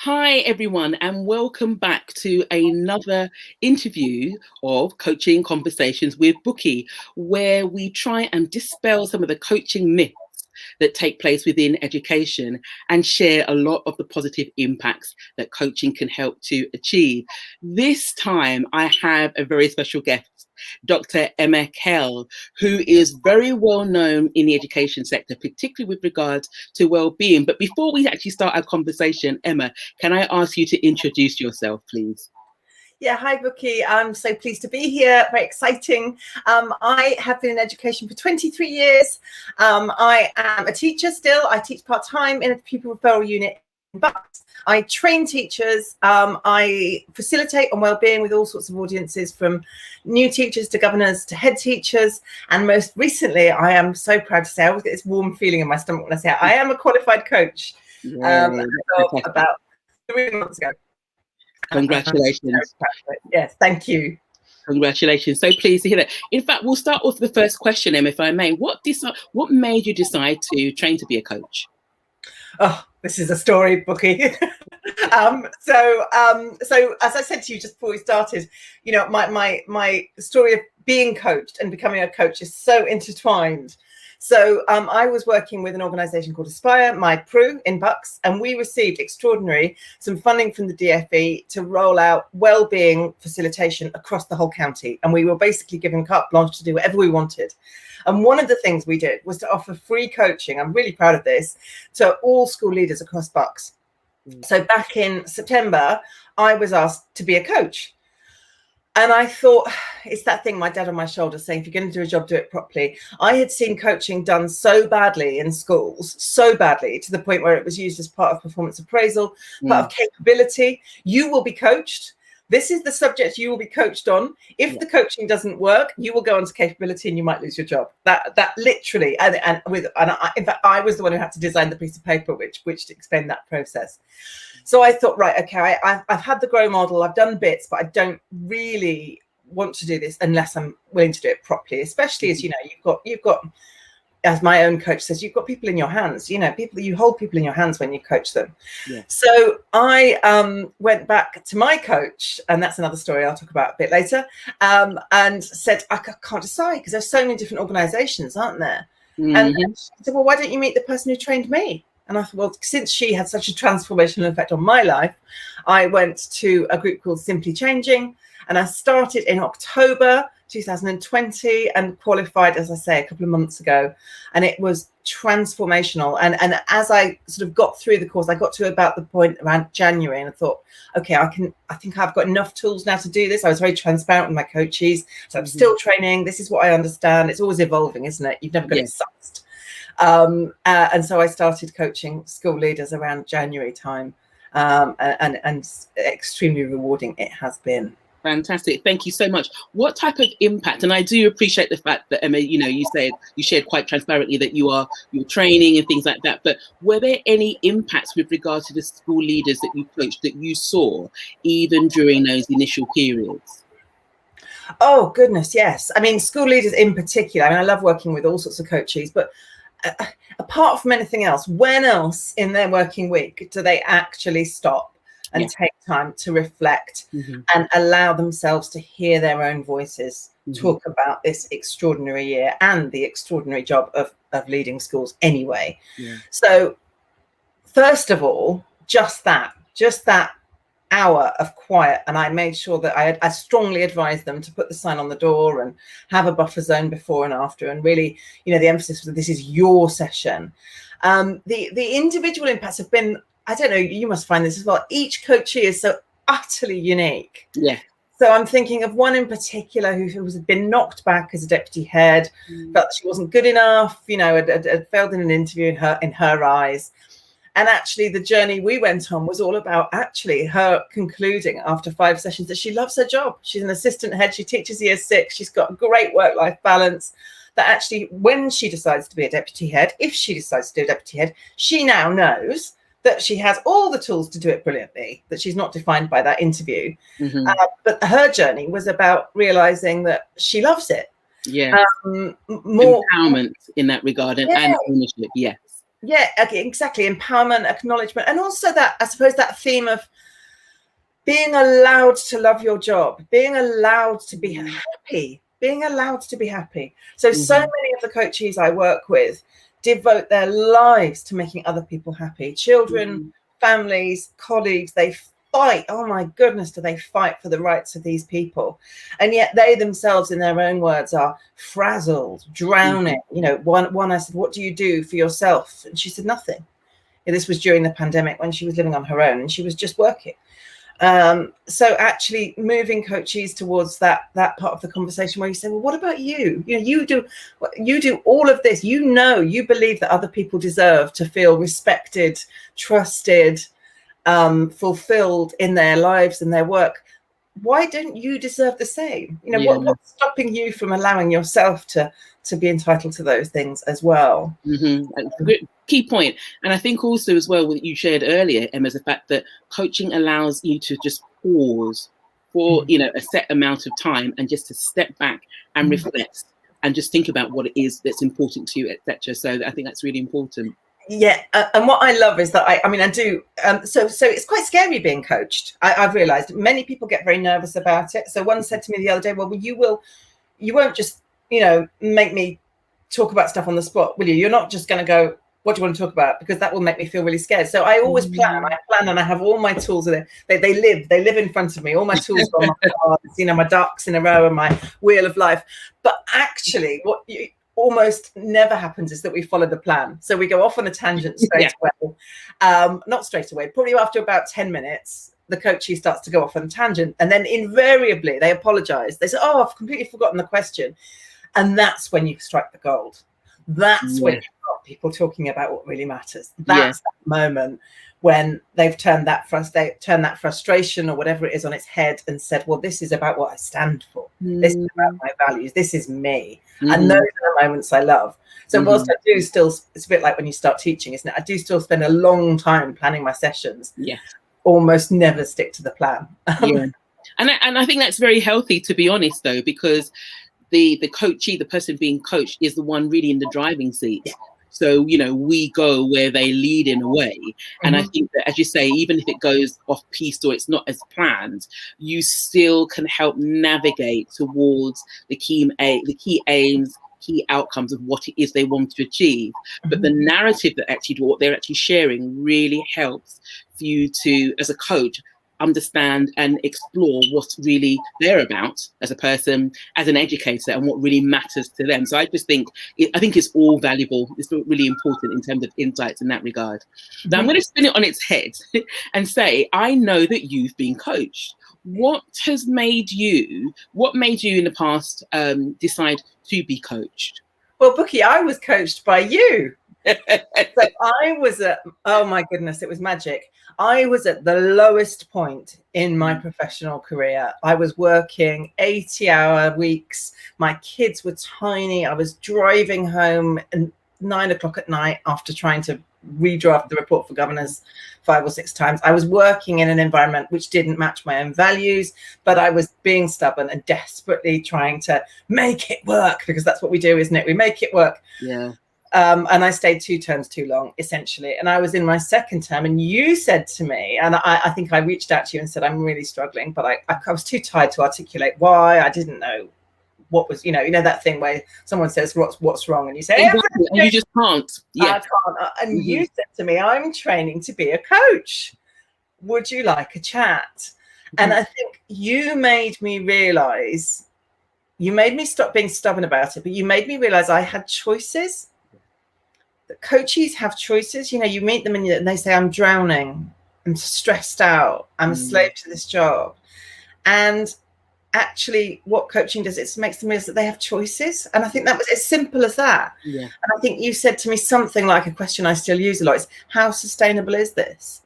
Hi, everyone, and welcome back to another interview of Coaching Conversations with Bukky, where we try and dispel some of the coaching myths that take place within education and share a lot of the positive impacts that coaching can help to achieve. This time, I have a very special guest. Dr. Emma Kell, who is very well known in the education sector, particularly with regards to well-being. But before we actually start our conversation, Emma, can I ask you to introduce yourself, please? Yeah, hi, Bukky. I'm so pleased to be here. Very exciting. I have been in education for 23 years. I am a teacher still. I teach part-time in a pupil referral unit in Bukkys. I train teachers. I facilitate on wellbeing with all sorts of audiences, from new teachers to governors to head teachers. And most recently, I am so proud to say, I always get this warm feeling in my stomach when I say it, I am a qualified coach. About 3 months ago. Congratulations. Yes, thank you. Congratulations. So pleased to hear that. In fact, we'll start off with the first question, Em, if I may. What made you decide to train to be a coach? Oh, this is a story, Bukky. So as I said to you just before we started, you know, my story of being coached and becoming a coach is so intertwined. So I was working with an organisation called Aspire, my crew in Bukkys, and we received some funding from the DFE to roll out wellbeing facilitation across the whole county. And we were basically given carte blanche to do whatever we wanted. And one of the things we did was to offer free coaching, I'm really proud of this, to all school leaders across Bukkys. So back in September, I was asked to be a coach. And I thought, it's that thing, my dad on my shoulder saying, if you're going to do a job, do it properly. I had seen coaching done so badly in schools, so badly, to the point where it was used as part of performance appraisal, part of capability. You will be coached. This is the subject you will be coached on. If the coaching doesn't work, you will go on to capability and you might lose your job. That literally, in fact, I was the one who had to design the piece of paper which explained that process. So I thought, right, okay, I've had the GROW model, I've done bits, but I don't really want to do this unless I'm willing to do it properly, especially as, you know, you've got, as my own coach says, you've got people in your hands, you know, you hold people in your hands when you coach them. Yeah. So I went back to my coach, and that's another story I'll talk about a bit later, and said, I can't decide because there's so many different organizations, aren't there? And she said, well, why don't you meet the person who trained me? And I thought, well, since she had such a transformational effect on my life, I went to a group called Simply Changing, and I started in October 2020 and qualified, as I say, a couple of months ago. And it was transformational. And as I sort of got through the course, I got to about the point around January, and I thought, okay, I think I've got enough tools now to do this. I was very transparent with my coaches. So I'm still training. This is what I understand. It's always evolving, isn't it? You've never got it sussed. And so I started coaching school leaders around January time, and extremely rewarding it has been. Fantastic. Thank you so much. What type of impact, and I do appreciate the fact that, Emma, you know, you shared quite transparently that you're training and things like that, but were there any impacts with regards to the school leaders that you coached that you saw even during those initial periods? Oh, goodness, yes. I mean, school leaders in particular, I mean, I love working with all sorts of coaches, but apart from anything else, when else in their working week do they actually stop and take time to reflect and allow themselves to hear their own voices talk about this extraordinary year and the extraordinary job of leading schools anyway? So first of all, just that hour of quiet, and I made sure that I strongly advised them to put the sign on the door and have a buffer zone before and after, and really, you know, the emphasis was that this is your session. The individual impacts have been, I don't know, you must find this as well, each coachee is so utterly unique. Yeah. So I'm thinking of one in particular who has been knocked back as a deputy head, felt she wasn't good enough, you know, had failed in an interview in her eyes. And actually the journey we went on was all about actually her concluding after 5 sessions that she loves her job. She's an assistant head. She teaches year 6. She's got a great work-life balance. That actually when she decides to be a deputy head, if she decides to do a deputy head, she now knows that she has all the tools to do it brilliantly, that she's not defined by that interview. But her journey was about realizing that she loves it. Yeah. More empowerment in that regard and ownership. Yes. Yeah, exactly. Empowerment, acknowledgement, and also that, I suppose, that theme of being allowed to love your job, being allowed to be happy, being allowed to be happy. So many of the coaches I work with devote their lives to making other people happy. Children, families, colleagues, they fight. Oh my goodness, do they fight for the rights of these people? And yet they themselves, in their own words, are frazzled, drowning. You know, one I said, what do you do for yourself? And she said, nothing. And this was during the pandemic when she was living on her own and she was just working. So actually moving coaches towards that part of the conversation where you say, well, what about you? You know, you do all of this, you know, you believe that other people deserve to feel respected, trusted, fulfilled in their lives and their work. Why don't you deserve the same? You know, what's stopping you from allowing yourself to be entitled to those things as well? Key point. And I think also as well what you shared earlier, Emma, is the fact that coaching allows you to just pause for, you know, a set amount of time and just to step back and reflect and just think about what it is that's important to you, etc. So I think that's really important. Yeah, and what I love is that I do. So it's quite scary being coached. I've realised many people get very nervous about it. So one said to me the other day, well, you won't just, you know, make me talk about stuff on the spot, will you? You're not just going to go, what do you want to talk about? Because that will make me feel really scared. So I always plan. I plan and I have all my tools in it. They live in front of me. All my tools are on my cards, you know, my ducks in a row and my wheel of life. But actually, what almost never happens is that we follow the plan. So we go off on a tangent straight away. Not straight away, probably after about 10 minutes, the coachee starts to go off on a tangent. And then invariably they apologize. They say, oh, I've completely forgotten the question. And that's when you strike the gold. That's when you've got people talking about what really matters. That's that moment when they've turned that frustration or whatever it is on its head and said, well, this is about what I stand for. This is about my values. This is me. And those are the moments I love. So whilst I do still, it's a bit like when you start teaching, isn't it? I do still spend a long time planning my sessions. Almost never stick to the plan. And I think that's very healthy, to be honest, though, because the coachee, the person being coached, is the one really in the driving seat. So, you know, we go where they lead in a way. And I think that, as you say, even if it goes off piste or it's not as planned, you still can help navigate towards the key aims, key outcomes of what it is they want to achieve. But the narrative that actually what they're actually sharing really helps for you to, as a coach, understand and explore what's really they're about as a person, as an educator, and what really matters to them. So I just think it's all valuable. It's really important in terms of insights in that regard. Now I'm going to spin it on its head and say, I know that you've been coached. What made you in the past decide to be coached? Well, Bukky, I was coached by you. So I was oh my goodness, it was magic. I was at the lowest point in my professional career. I was working 80-hour weeks. My kids were tiny. I was driving home at 9 o'clock at night after trying to redraft the report for governors 5 or 6 times. I was working in an environment which didn't match my own values, but I was being stubborn and desperately trying to make it work, because that's what we do, isn't it? We make it work. And I stayed 2 terms too long, essentially. And I was in my 2nd term, and you said to me, and I think I reached out to you and said, I'm really struggling, but I was too tired to articulate why. I didn't know what was, you know that thing where someone says, what's wrong? And you say, exactly. And you just can't. I can't. And you said to me, I'm training to be a coach. Would you like a chat? And I think you made me realize, you made me stop being stubborn about it, but you made me realize I had choices. That coaches have choices. You know, you meet them and they say, I'm drowning, I'm stressed out, I'm a slave to this job. And actually what coaching does, it makes them realize that they have choices. And I think that was as simple as that. And I think you said to me something like, a question I still use a lot is, how sustainable is this?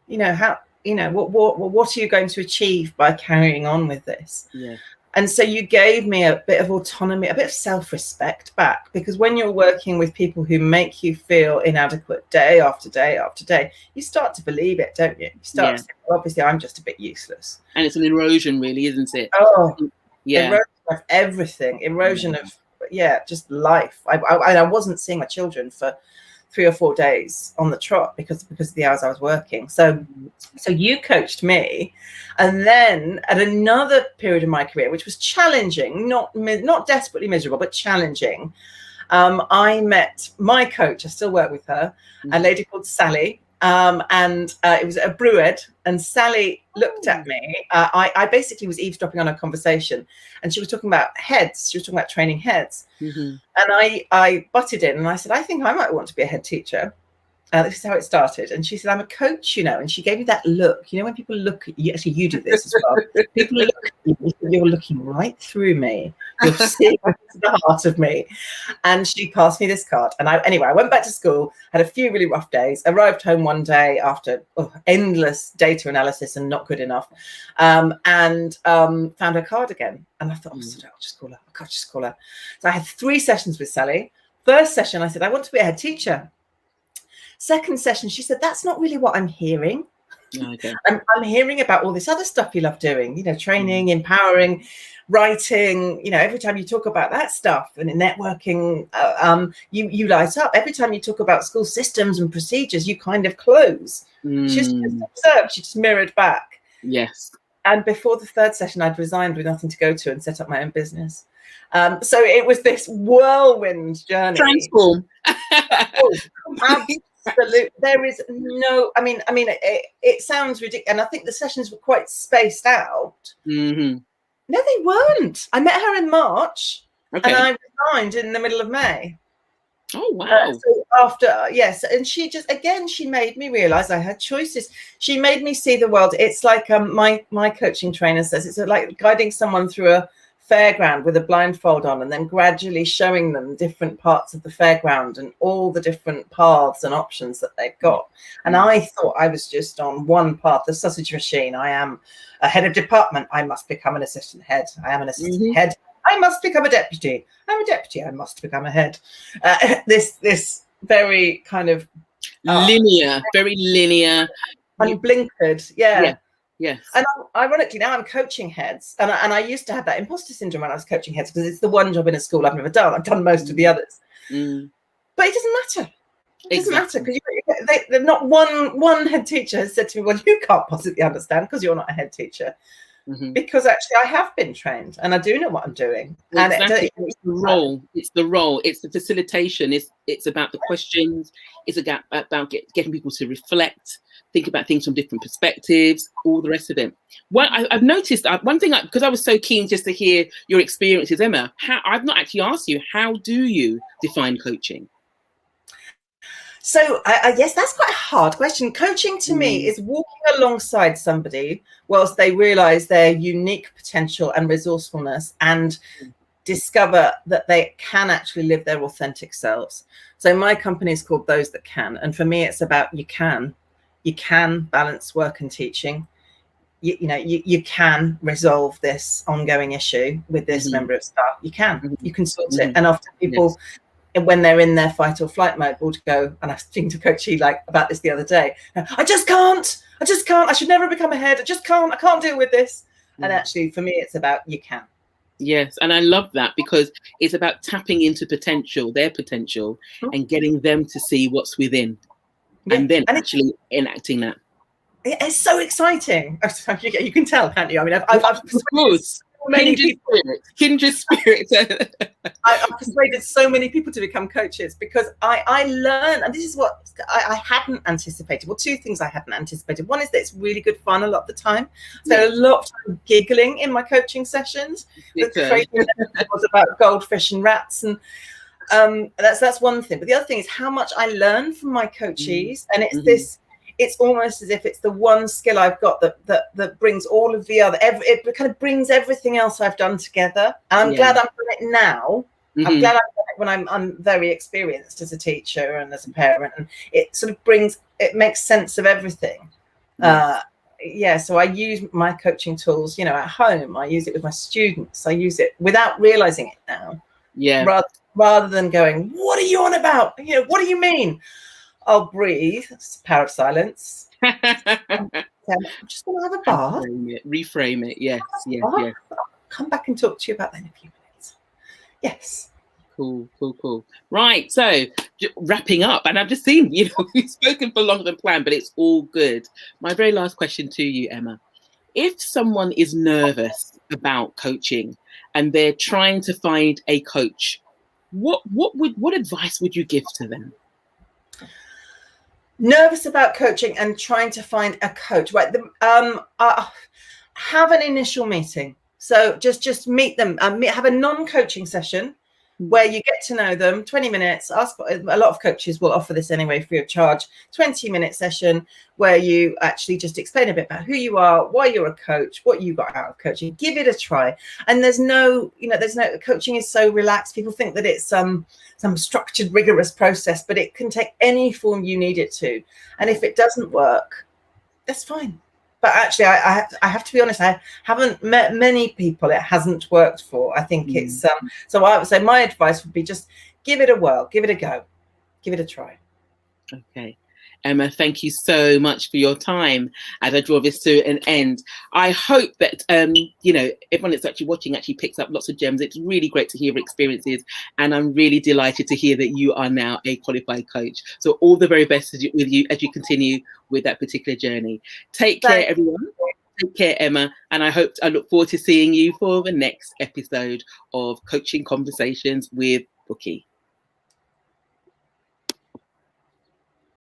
You know, how, you know, what are you going to achieve by carrying on with this? And so you gave me a bit of autonomy, a bit of self-respect back, because when you're working with people who make you feel inadequate day after day after day, you start to believe it, don't you? You start to think, well, obviously I'm just a bit useless. And it's an erosion, really, isn't it? Oh, erosion of everything, erosion of, just life. I wasn't seeing my children for 3 or 4 days on the trot because of the hours I was working. So you coached me, and then at another period of my career, which was challenging, not desperately miserable, but challenging, I met my coach. I still work with her, a lady called Sally. And it was a Brewed, and Sally looked at me. I basically was eavesdropping on a conversation, and she was talking about heads. She was talking about training heads. And I butted in and I said, I think I might want to be a head teacher. This is how it started. And she said, I'm a coach, and she gave me that look. When people look at you, actually you do this as well. People look at you, you're looking right through me. You're seeing into the heart of me. And she passed me this card. And I went back to school, had a few really rough days, arrived home one day after endless data analysis and not good enough, and found her card again. And I thought, I'll just call her. I can't just call her. So I had 3 sessions with Sally. First session, I said, I want to be a head teacher. Second session, she said, that's not really what I'm hearing. Okay. I'm hearing about all this other stuff you love doing, training, empowering, writing. Every time you talk about that stuff and networking, you light up. Every time you talk about school systems and procedures, you kind of close. She just observed, she just mirrored back. Yes. And before the 3rd session, I'd resigned with nothing to go to and set up my own business. So it was this whirlwind journey. Transform. Absolutely. There is no, it sounds ridiculous. And I think the sessions were quite spaced out. No, they weren't. I met her in March, and I resigned in the middle of May. Oh, wow. So after, yes. And she just, again, she made me realize I had choices. She made me see the world. It's like my coaching trainer says, it's like guiding someone through a fairground with a blindfold on, and then gradually showing them different parts of the fairground and all the different paths and options that they've got. And I thought I was just on one path, the sausage machine. I am a head of department. I must become an assistant head. I am an assistant head. I must become a deputy. I'm a deputy. I must become a head. This very kind of linear, very linear, unblinkered. Yeah. Yes. And ironically, now I'm coaching heads, and I used to have that imposter syndrome when I was coaching heads, because it's the one job in a school I've never done. I've done most of the others, but it doesn't matter. It doesn't matter, because not one head teacher has said to me, "Well, you can't possibly understand because you're not a head teacher." Because actually, I have been trained, and I do know what I'm doing. Exactly. And it's the role. It's the role. It's the facilitation. It's about the questions. It's about getting people to reflect, think about things from different perspectives, all the rest of it. Well, I've noticed one thing, because I was so keen just to hear your experiences, Emma. I've not actually asked you, how do you define coaching? So I guess that's quite a hard question. Coaching to me is walking alongside somebody whilst they realize their unique potential and resourcefulness, and discover that they can actually live their authentic selves. So my company is called Those That Can. And for me, it's about you can balance work and teaching. You can resolve this ongoing issue with this member of staff. You can sort it. And often people, when they're in their fight or flight mode, will go, and I was speaking to Coach E about this the other day, I just can't, I should never become a head. I can't deal with this. And actually, for me, it's about you can. Yes, and I love that, because it's about tapping into their potential, and getting them to see what's within, and then actually enacting that. It's so exciting. You can tell, can't you? I mean, I've persuaded so many people. Kindred spirits. I've persuaded so many people to become coaches, because I learn, and this is what I hadn't anticipated. Well, 2 things I hadn't anticipated. One is that it's really good fun a lot of the time. So a lot of time giggling in my coaching sessions. The training was about goldfish and rats, and that's one thing. But the other thing is how much I learn from my coachees, and it's this. It's almost as if it's the one skill I've got that brings all of the other. It kind of brings everything else I've done together. And I'm glad I'm doing it now. I'm glad I'm doing it when I'm very experienced as a teacher and as a parent. And it sort of makes sense of everything. So I use my coaching tools, at home. I use it with my students. I use it without realizing it now. Yeah. Rather than going, what are you on about? What do you mean? I'll breathe. It's the power of silence. I'm just going to have a bath. Reframe it. Yes. I'll come back and talk to you about that in a few minutes. Yes. Cool. Right, so wrapping up, and I've just seen, we've spoken for longer than planned, but it's all good. My very last question to you, Emma. If someone is nervous about coaching and they're trying to find a coach, what advice would you give to them? Nervous about coaching and trying to find a coach, right? Have an initial meeting. So just meet them. Have a non-coaching session where you get to know them. 20 minutes. A lot of coaches will offer this anyway, free of charge. 20-minute session where you actually just explain a bit about who you are, why you're a coach, what you got out of coaching. Give it a try. And there's no coaching is so relaxed. People think that it's some structured, rigorous process, but it can take any form you need it to. And if it doesn't work, that's fine. But actually, I have to be honest, I haven't met many people it hasn't worked for. I think it's so I would say my advice would be just give it a whirl, give it a go, give it a try. Okay. Emma, thank you so much for your time as I draw this to an end. I hope that, everyone that's actually watching actually picks up lots of gems. It's really great to hear experiences, and I'm really delighted to hear that you are now a qualified coach. So all the very best with you as you continue with that particular journey. Take care, everyone. Take care, Emma. And I look forward to seeing you for the next episode of Coaching Conversations with Bukky.